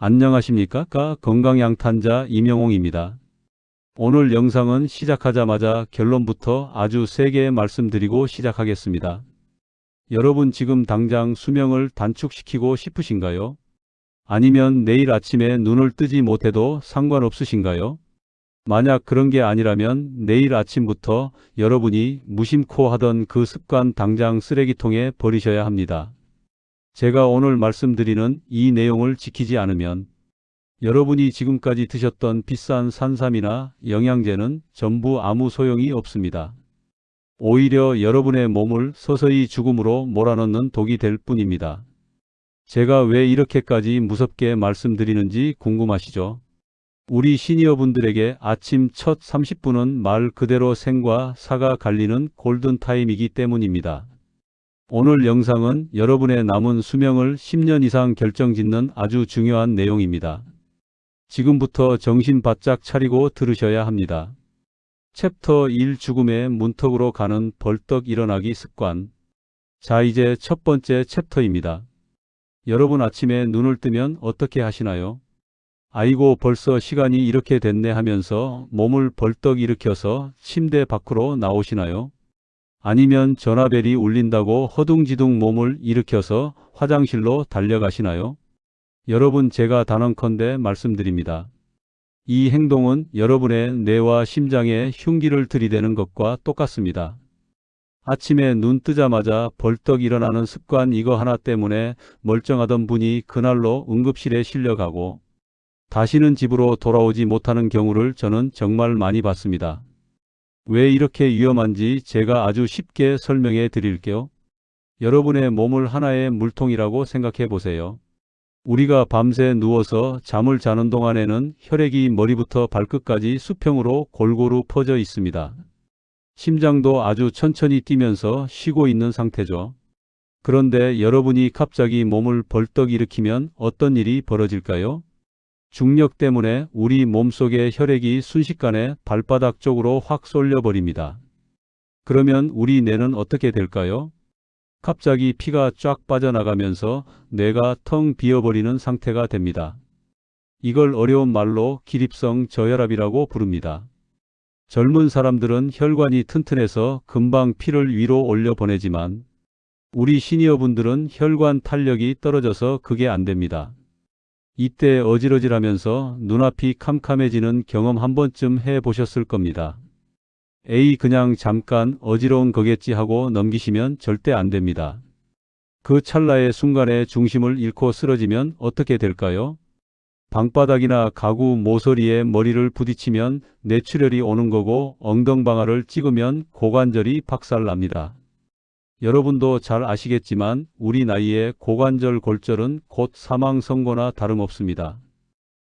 안녕하십니까? 건강양탄자 임영웅입니다. 오늘 영상은 시작하자마자 결론부터 아주 세게 말씀드리고 시작하겠습니다. 여러분 지금 당장 수명을 단축시키고 싶으신가요? 아니면 내일 아침에 눈을 뜨지 못해도 상관없으신가요? 만약 그런 게 아니라면 내일 아침부터 여러분이 무심코 하던 그 습관 당장 쓰레기통에 버리셔야 합니다. 제가 오늘 말씀드리는 이 내용을 지키지 않으면 여러분이 지금까지 드셨던 비싼 산삼이나 영양제는 전부 아무 소용이 없습니다. 오히려 여러분의 몸을 서서히 죽음으로 몰아넣는 독이 될 뿐입니다. 제가 왜 이렇게까지 무섭게 말씀드리는지 궁금하시죠? 우리 시니어분들에게 아침 첫 30분은 말 그대로 생과 사가 갈리는 골든타임이기 때문입니다. 오늘 영상은 여러분의 남은 수명을 10년 이상 결정짓는 아주 중요한 내용입니다. 지금부터 정신 바짝 차리고 들으셔야 합니다. 챕터 1 죽음의 문턱으로 가는 벌떡 일어나기 습관. 자, 이제 첫 번째 챕터입니다. 여러분 아침에 눈을 뜨면 어떻게 하시나요? 아이고 벌써 시간이 이렇게 됐네 하면서 몸을 벌떡 일으켜서 침대 밖으로 나오시나요? 아니면 전화벨이 울린다고 허둥지둥 몸을 일으켜서 화장실로 달려가시나요? 여러분 제가 단언컨대 말씀드립니다. 이 행동은 여러분의 뇌와 심장에 흉기를 들이대는 것과 똑같습니다. 아침에 눈 뜨자마자 벌떡 일어나는 습관 이거 하나 때문에 멀쩡하던 분이 그날로 응급실에 실려가고 다시는 집으로 돌아오지 못하는 경우를 저는 정말 많이 봤습니다. 왜 이렇게 위험한지 제가 아주 쉽게 설명해 드릴게요. 여러분의 몸을 하나의 물통이라고 생각해 보세요. 우리가 밤새 누워서 잠을 자는 동안에는 혈액이 머리부터 발끝까지 수평으로 골고루 퍼져 있습니다. 심장도 아주 천천히 뛰면서 쉬고 있는 상태죠. 그런데 여러분이 갑자기 몸을 벌떡 일으키면 어떤 일이 벌어질까요? 중력 때문에 우리 몸속의 혈액이 순식간에 발바닥 쪽으로 확 쏠려버립니다. 그러면 우리 뇌는 어떻게 될까요? 갑자기 피가 쫙 빠져나가면서 뇌가 텅 비어버리는 상태가 됩니다. 이걸 어려운 말로 기립성 저혈압이라고 부릅니다. 젊은 사람들은 혈관이 튼튼해서 금방 피를 위로 올려보내지만 우리 시니어분들은 혈관 탄력이 떨어져서 그게 안 됩니다. 이때 어질어질하면서 눈앞이 캄캄해지는 경험 한 번쯤 해보셨을 겁니다. 에이 그냥 잠깐 어지러운 거겠지 하고 넘기시면 절대 안 됩니다. 그 찰나의 순간에 중심을 잃고 쓰러지면 어떻게 될까요? 방바닥이나 가구 모서리에 머리를 부딪히면 뇌출혈이 오는 거고 엉덩방아를 찍으면 고관절이 박살납니다. 여러분도 잘 아시겠지만 우리 나이에 고관절 골절은 곧 사망 선고나 다름없습니다.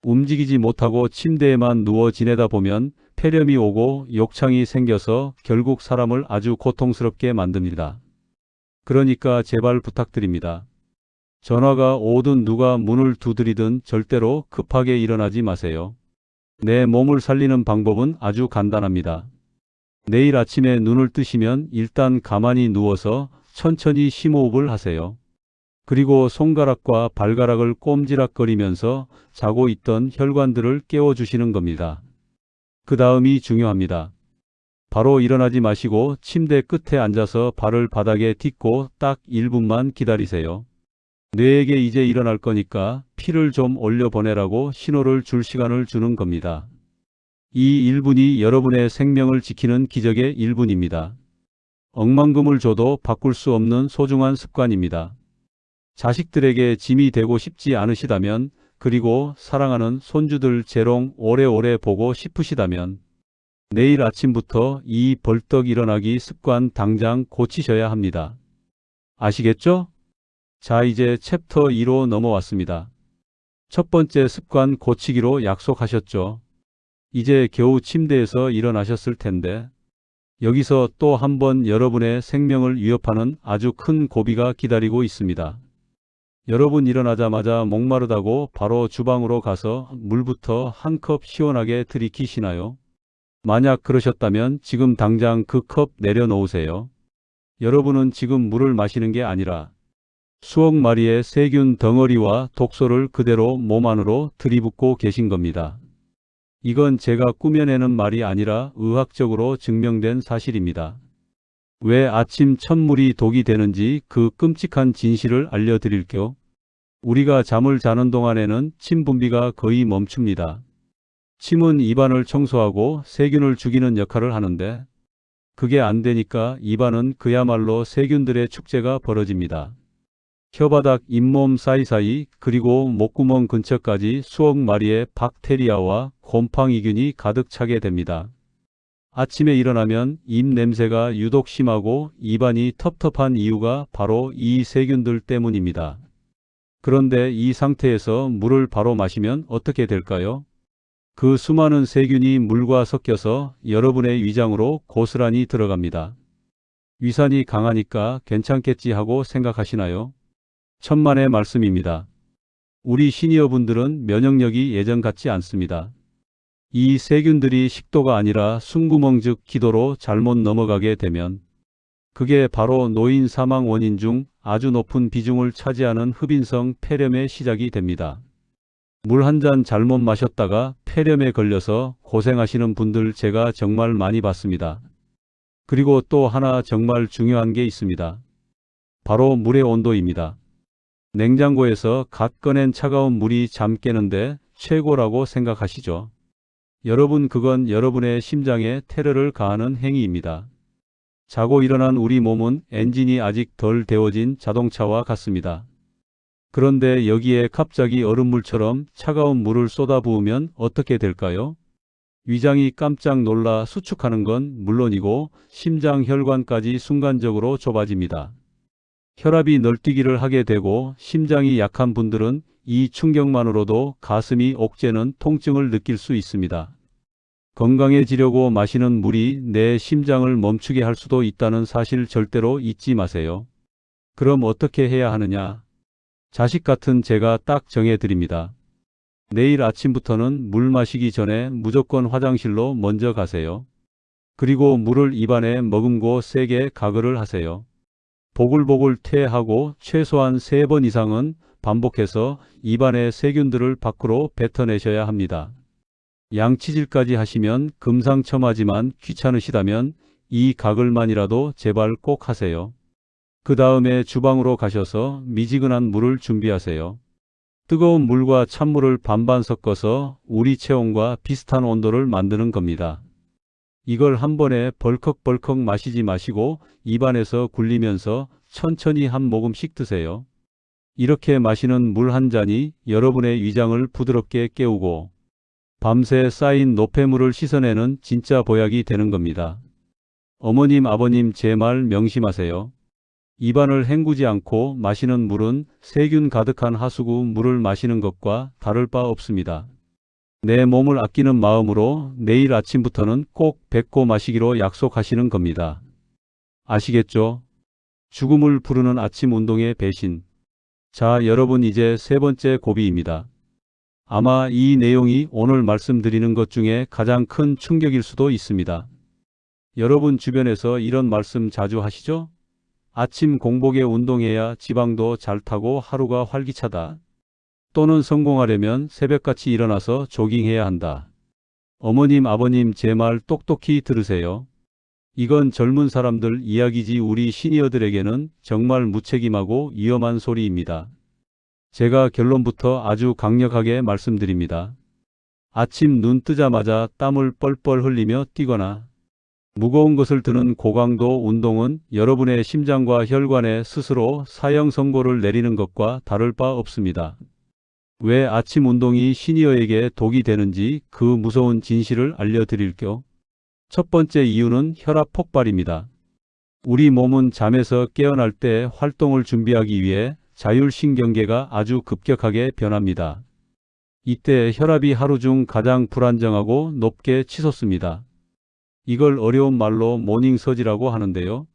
움직이지 못하고 침대에만 누워 지내다 보면 폐렴이 오고 욕창이 생겨서 결국 사람을 아주 고통스럽게 만듭니다. 그러니까 제발 부탁드립니다. 전화가 오든 누가 문을 두드리든 절대로 급하게 일어나지 마세요. 내 몸을 살리는 방법은 아주 간단합니다. 내일 아침에 눈을 뜨시면 일단 가만히 누워서 천천히 심호흡을 하세요. 그리고 손가락과 발가락을 꼼지락거리면서 자고 있던 혈관들을 깨워주시는 겁니다. 그 다음이 중요합니다. 바로 일어나지 마시고 침대 끝에 앉아서 발을 바닥에 딛고 딱 1분만 기다리세요. 뇌에게 이제 일어날 거니까 피를 좀 올려보내라고 신호를 줄 시간을 주는 겁니다. 이 1분이 여러분의 생명을 지키는 기적의 1분입니다. 억만금을 줘도 바꿀 수 없는 소중한 습관입니다. 자식들에게 짐이 되고 싶지 않으시다면 그리고 사랑하는 손주들 재롱 오래오래 보고 싶으시다면 내일 아침부터 이 벌떡 일어나기 습관 당장 고치셔야 합니다. 아시겠죠? 자, 이제 챕터 2로 넘어왔습니다. 첫 번째 습관 고치기로 약속하셨죠. 이제 겨우 침대에서 일어나셨을 텐데 여기서 또 한 번 여러분의 생명을 위협하는 아주 큰 고비가 기다리고 있습니다. 여러분 일어나자마자 목마르다고 바로 주방으로 가서 물부터 한 컵 시원하게 들이키시나요? 만약 그러셨다면 지금 당장 그 컵 내려놓으세요. 여러분은 지금 물을 마시는 게 아니라 수억 마리의 세균 덩어리와 독소를 그대로 몸 안으로 들이붓고 계신 겁니다. 이건 제가 꾸며내는 말이 아니라 의학적으로 증명된 사실입니다. 왜 아침 첫물이 독이 되는지 그 끔찍한 진실을 알려드릴게요. 우리가 잠을 자는 동안에는 침 분비가 거의 멈춥니다. 침은 입안을 청소하고 세균을 죽이는 역할을 하는데 그게 안 되니까 입안은 그야말로 세균들의 축제가 벌어집니다. 혀바닥, 잇몸 사이사이 그리고 목구멍 근처까지 수억 마리의 박테리아와 곰팡이균이 가득 차게 됩니다. 아침에 일어나면 입 냄새가 유독 심하고 입안이 텁텁한 이유가 바로 이 세균들 때문입니다. 그런데 이 상태에서 물을 바로 마시면 어떻게 될까요? 그 수많은 세균이 물과 섞여서 여러분의 위장으로 고스란히 들어갑니다. 위산이 강하니까 괜찮겠지 하고 생각하시나요? 천만의 말씀입니다. 우리 시니어분들은 면역력이 예전 같지 않습니다. 이 세균들이 식도가 아니라 숨구멍 즉 기도로 잘못 넘어가게 되면 그게 바로 노인 사망 원인 중 아주 높은 비중을 차지하는 흡인성 폐렴의 시작이 됩니다. 물 한 잔 잘못 마셨다가 폐렴에 걸려서 고생하시는 분들 제가 정말 많이 봤습니다. 그리고 또 하나 정말 중요한 게 있습니다. 바로 물의 온도입니다. 냉장고에서 갓 꺼낸 차가운 물이 잠 깨는데 최고라고 생각하시죠? 여러분, 그건 여러분의 심장에 테러를 가하는 행위입니다. 자고 일어난 우리 몸은 엔진이 아직 덜 데워진 자동차와 같습니다. 그런데 여기에 갑자기 얼음물처럼 차가운 물을 쏟아부으면 어떻게 될까요? 위장이 깜짝 놀라 수축하는 건 물론이고 심장 혈관까지 순간적으로 좁아집니다. 혈압이 널뛰기를 하게 되고 심장이 약한 분들은 이 충격만으로도 가슴이 옥죄는 통증을 느낄 수 있습니다. 건강해지려고 마시는 물이 내 심장을 멈추게 할 수도 있다는 사실 절대로 잊지 마세요. 그럼 어떻게 해야 하느냐? 자식 같은 제가 딱 정해드립니다. 내일 아침부터는 물 마시기 전에 무조건 화장실로 먼저 가세요. 그리고 물을 입안에 머금고 세게 가글을 하세요. 보글보글 퇴하고 최소한 3번 이상은 반복해서 입안의 세균들을 밖으로 뱉어내셔야 합니다. 양치질까지 하시면 금상첨화지만 귀찮으시다면 이 가글만이라도 제발 꼭 하세요. 그 다음에 주방으로 가셔서 미지근한 물을 준비하세요. 뜨거운 물과 찬물을 반반 섞어서 우리 체온과 비슷한 온도를 만드는 겁니다. 이걸 한 번에 벌컥벌컥 마시지 마시고 입안에서 굴리면서 천천히 한 모금씩 드세요. 이렇게 마시는 물 한 잔이 여러분의 위장을 부드럽게 깨우고 밤새 쌓인 노폐물을 씻어내는 진짜 보약이 되는 겁니다. 어머님, 아버님, 제 말 명심하세요. 입안을 헹구지 않고 마시는 물은 세균 가득한 하수구 물을 마시는 것과 다를 바 없습니다. 내 몸을 아끼는 마음으로 내일 아침부터는 꼭 뱉고 마시기로 약속하시는 겁니다. 아시겠죠? 죽음을 부르는 아침 운동의 배신. 자, 여러분, 이제 3번째 고비입니다. 아마 이 내용이 오늘 말씀드리는 것 중에 가장 큰 충격일 수도 있습니다. 여러분 주변에서 이런 말씀 자주 하시죠? 아침 공복에 운동해야 지방도 잘 타고 하루가 활기차다. 또는 성공하려면 새벽같이 일어나서 조깅해야 한다. 어머님, 아버님, 제 말 똑똑히 들으세요. 이건 젊은 사람들 이야기지 우리 시니어들에게는 정말 무책임하고 위험한 소리입니다. 제가 결론부터 아주 강력하게 말씀드립니다. 아침 눈 뜨자마자 땀을 뻘뻘 흘리며 뛰거나 무거운 것을 드는 고강도 운동은 여러분의 심장과 혈관에 스스로 사형 선고를 내리는 것과 다를 바 없습니다. 왜 아침 운동이 시니어에게 독이 되는지 그 무서운 진실을 알려드릴게요. 첫 번째 이유는 혈압 폭발입니다. 우리 몸은 잠에서 깨어날 때 활동을 준비하기 위해 자율신경계가 아주 급격하게 변합니다. 이때 혈압이 하루 중 가장 불안정하고 높게 치솟습니다. 이걸 어려운 말로 모닝서지라고 하는데요.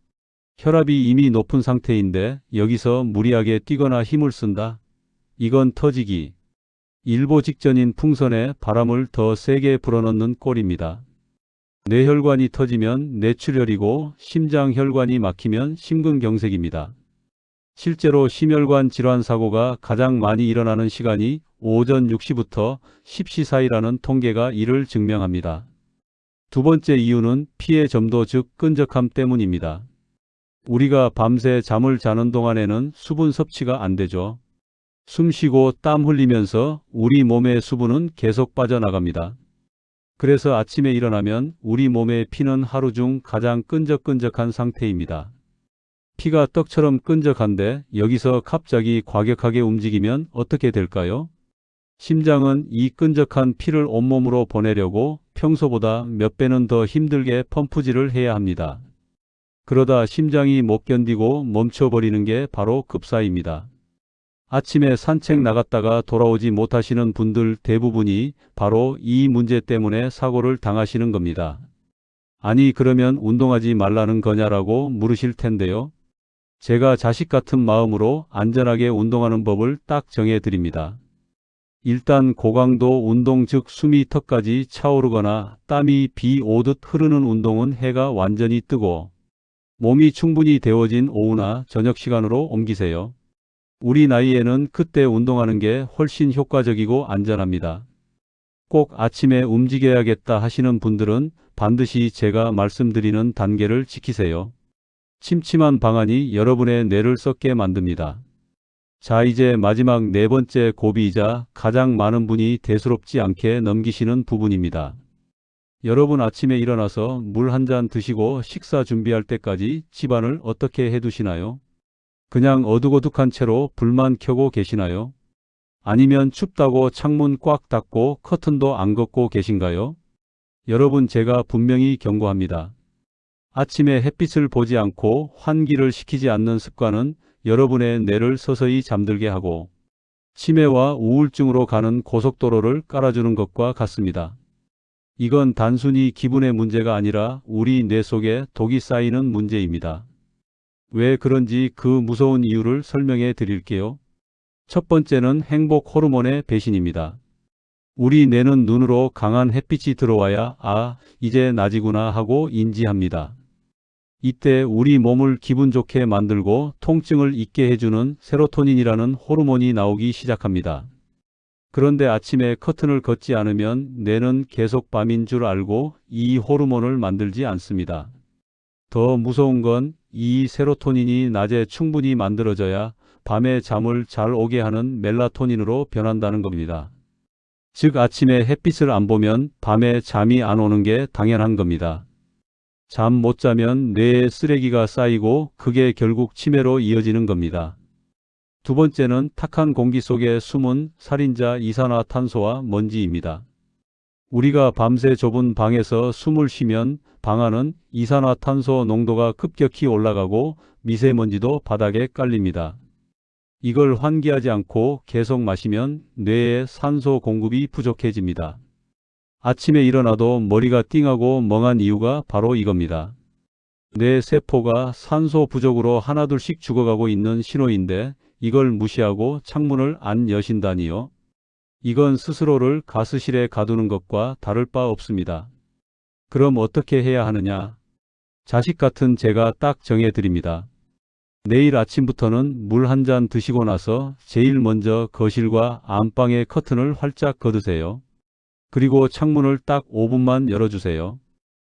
혈압이 이미 높은 상태인데 여기서 무리하게 뛰거나 힘을 쓴다. 이건 터지기 일보 직전인 풍선에 바람을 더 세게 불어넣는 꼴입니다. 뇌혈관이 터지면 뇌출혈이고 심장혈관이 막히면 심근경색입니다. 실제로 심혈관 질환 사고가 가장 많이 일어나는 시간이 오전 6시부터 10시 사이라는 통계가 이를 증명합니다. 두 번째 이유는 피의 점도 즉 끈적함 때문입니다. 우리가 밤새 잠을 자는 동안에는 수분 섭취가 안 되죠. 숨 쉬고 땀 흘리면서 우리 몸의 수분은 계속 빠져나갑니다. 그래서 아침에 일어나면 우리 몸의 피는 하루 중 가장 끈적끈적한 상태입니다. 피가 떡처럼 끈적한데 여기서 갑자기 과격하게 움직이면 어떻게 될까요? 심장은 이 끈적한 피를 온몸으로 보내려고 평소보다 몇 배는 더 힘들게 펌프질을 해야 합니다. 그러다 심장이 못 견디고 멈춰버리는 게 바로 급사입니다. 아침에 산책 나갔다가 돌아오지 못하시는 분들 대부분이 바로 이 문제 때문에 사고를 당하시는 겁니다. 아니 그러면 운동하지 말라는 거냐라고 물으실 텐데요. 제가 자식 같은 마음으로 안전하게 운동하는 법을 딱 정해 드립니다. 일단 고강도 운동 즉 숨이 턱까지 차오르거나 땀이 비 오듯 흐르는 운동은 해가 완전히 뜨고 몸이 충분히 데워진 오후나 저녁 시간으로 옮기세요. 우리 나이에는 그때 운동하는 게 훨씬 효과적이고 안전합니다. 꼭 아침에 움직여야겠다 하시는 분들은 반드시 제가 말씀드리는 단계를 지키세요. 침침한 방안이 여러분의 뇌를 썩게 만듭니다. 자, 이제 마지막 네 번째 고비이자 가장 많은 분이 대수롭지 않게 넘기시는 부분입니다. 여러분 아침에 일어나서 물 한 잔 드시고 식사 준비할 때까지 집안을 어떻게 해두시나요? 그냥 어둑어둑한 채로 불만 켜고 계시나요? 아니면 춥다고 창문 꽉 닫고 커튼도 안 걷고 계신가요? 여러분 제가 분명히 경고합니다. 아침에 햇빛을 보지 않고 환기를 시키지 않는 습관은 여러분의 뇌를 서서히 잠들게 하고 치매와 우울증으로 가는 고속도로를 깔아주는 것과 같습니다. 이건 단순히 기분의 문제가 아니라 우리 뇌 속에 독이 쌓이는 문제입니다. 왜 그런지 그 무서운 이유를 설명해 드릴게요. 첫 번째는 행복 호르몬의 배신입니다. 우리 뇌는 눈으로 강한 햇빛이 들어와야 이제 낮이구나 하고 인지합니다. 이때 우리 몸을 기분 좋게 만들고 통증을 잊게 해주는 세로토닌이라는 호르몬이 나오기 시작합니다. 그런데 아침에 커튼을 걷지 않으면 뇌는 계속 밤인 줄 알고 이 호르몬을 만들지 않습니다. 더 무서운 건 이 세로토닌이 낮에 충분히 만들어져야 밤에 잠을 잘 오게 하는 멜라토닌으로 변한다는 겁니다. 즉 아침에 햇빛을 안 보면 밤에 잠이 안 오는 게 당연한 겁니다. 잠 못 자면 뇌에 쓰레기가 쌓이고 그게 결국 치매로 이어지는 겁니다. 두 번째는 탁한 공기 속에 숨은 살인자 이산화탄소와 먼지입니다. 우리가 밤새 좁은 방에서 숨을 쉬면 방 안은 이산화탄소 농도가 급격히 올라가고 미세먼지도 바닥에 깔립니다. 이걸 환기하지 않고 계속 마시면 뇌에 산소 공급이 부족해집니다. 아침에 일어나도 머리가 띵하고 멍한 이유가 바로 이겁니다. 뇌 세포가 산소 부족으로 하나둘씩 죽어가고 있는 신호인데 이걸 무시하고 창문을 안 여신다니요. 이건 스스로를 가스실에 가두는 것과 다를 바 없습니다. 그럼 어떻게 해야 하느냐? 자식 같은 제가 딱 정해드립니다. 내일 아침부터는 물 한 잔 드시고 나서 제일 먼저 거실과 안방의 커튼을 활짝 걷으세요. 그리고 창문을 딱 5분만 열어주세요.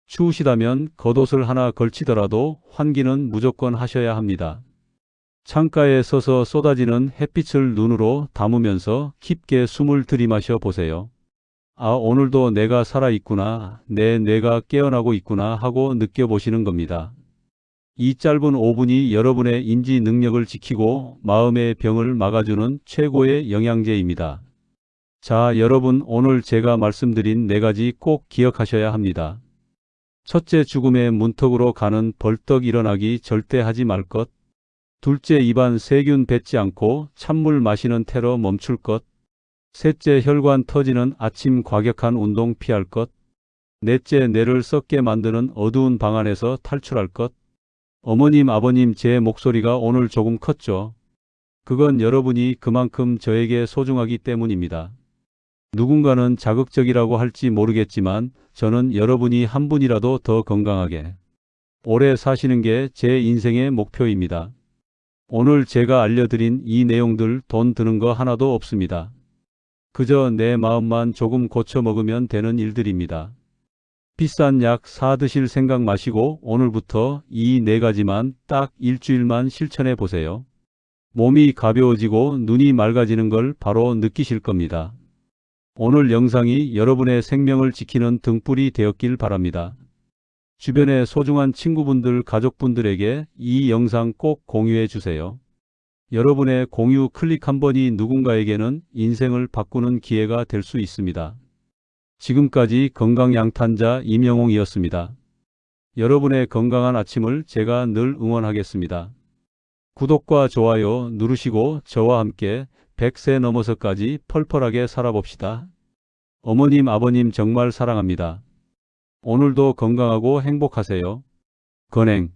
추우시다면 겉옷을 하나 걸치더라도 환기는 무조건 하셔야 합니다. 창가에 서서 쏟아지는 햇빛을 눈으로 담으면서 깊게 숨을 들이마셔 보세요. 오늘도 내가 살아있구나, 내 뇌가 깨어나고 있구나 하고 느껴보시는 겁니다. 이 짧은 5분이 여러분의 인지 능력을 지키고 마음의 병을 막아주는 최고의 영양제입니다. 자, 여러분 오늘 제가 말씀드린 4가지 꼭 기억하셔야 합니다. 첫째, 죽음의 문턱으로 가는 벌떡 일어나기 절대 하지 말 것. 둘째, 입안 세균 뱉지 않고 찬물 마시는 테러 멈출 것. 셋째, 혈관 터지는 아침 과격한 운동 피할 것. 넷째, 뇌를 썩게 만드는 어두운 방 안에서 탈출할 것. 어머님, 아버님, 제 목소리가 오늘 조금 컸죠? 그건 여러분이 그만큼 저에게 소중하기 때문입니다. 누군가는 자극적이라고 할지 모르겠지만 저는 여러분이 한 분이라도 더 건강하게 오래 사시는 게 제 인생의 목표입니다. 오늘 제가 알려드린 이 내용들 돈 드는 거 하나도 없습니다. 그저 내 마음만 조금 고쳐 먹으면 되는 일들입니다. 비싼 약 사 드실 생각 마시고 오늘부터 이 네 가지만 딱 일주일만 실천해 보세요. 몸이 가벼워지고 눈이 맑아지는 걸 바로 느끼실 겁니다. 오늘 영상이 여러분의 생명을 지키는 등불이 되었길 바랍니다. 주변의 소중한 친구분들, 가족분들에게 이 영상 꼭 공유해 주세요. 여러분의 공유 클릭 한 번이 누군가에게는 인생을 바꾸는 기회가 될 수 있습니다. 지금까지 건강양탄자 임영웅이었습니다. 여러분의 건강한 아침을 제가 늘 응원하겠습니다. 구독과 좋아요 누르시고 저와 함께 100세 넘어서까지 펄펄하게 살아봅시다. 어머님, 아버님 정말 사랑합니다. 오늘도 건강하고 행복하세요. 건행.